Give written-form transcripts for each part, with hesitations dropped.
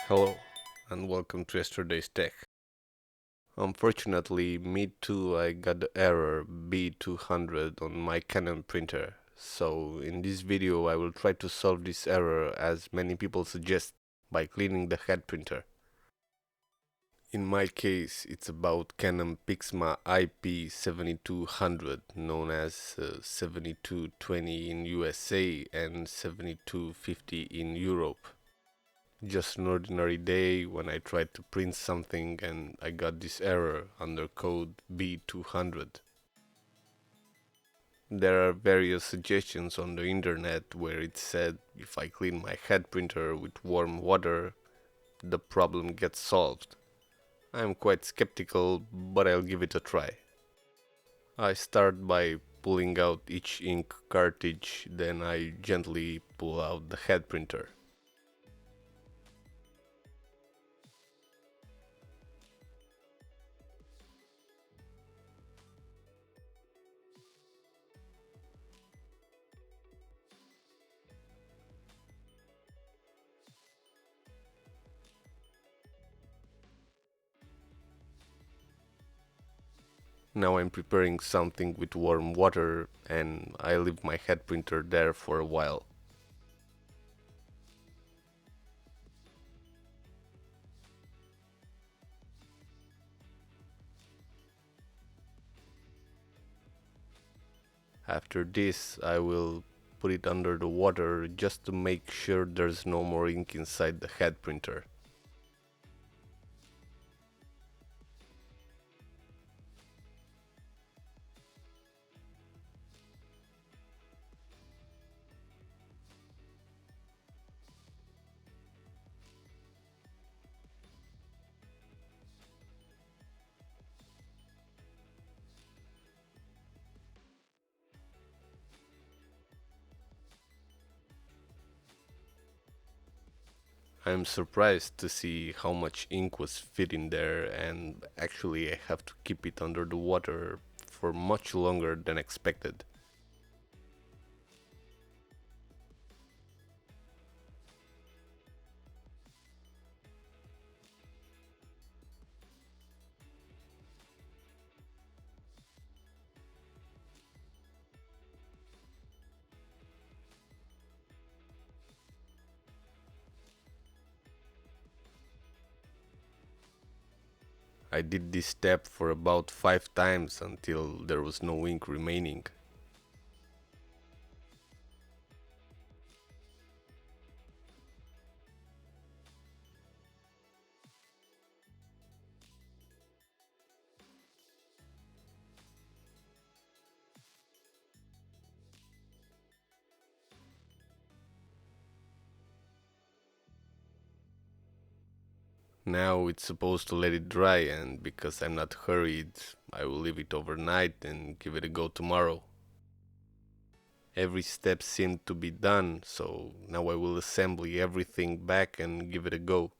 Hello and welcome to yesterday's tech. Unfortunately, me too, I got the error B200 on my Canon printer. So in this video I will try to solve this error as many people suggest by cleaning the head printer. In my case, it's about Canon Pixma IP7200, known as 7220 in USA and 7250 in Europe. Just an ordinary day when I tried to print something and I got this error under code B200. There are various suggestions on the internet where it said if I clean my head printer with warm water, the problem gets solved. I'm quite skeptical, but I'll give it a try. I start by pulling out each ink cartridge, then I gently pull out the head printer. Now I'm preparing something with warm water and I leave my head printer there for a while. After this, I will put it under the water just to make sure there's no more ink inside the head printer. I'm surprised to see how much ink was fit in there, and actually I have to keep it under the water for much longer than expected. I did this step for about 5 times until there was no ink remaining. Now it's supposed to let it dry, and because I'm not hurried, I will leave it overnight and give it a go tomorrow. Every step seemed to be done, so now I will assemble everything back and give it a go.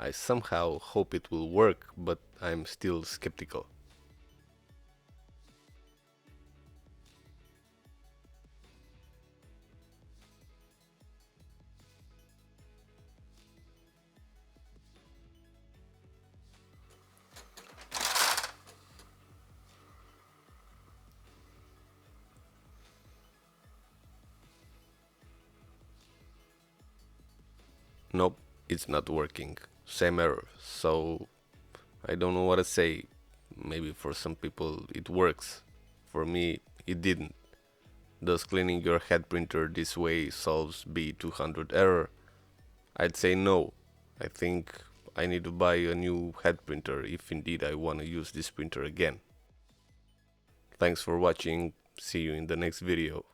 I somehow hope it will work, but I'm still skeptical. Nope, it's not working. Same error. So I don't know what to say. Maybe for some people it works. For me, it didn't. Does cleaning your head printer this way solves B200 error? I'd say no. I think I need to buy a new head printer if indeed I want to use this printer again. Thanks for watching. See you in the next video.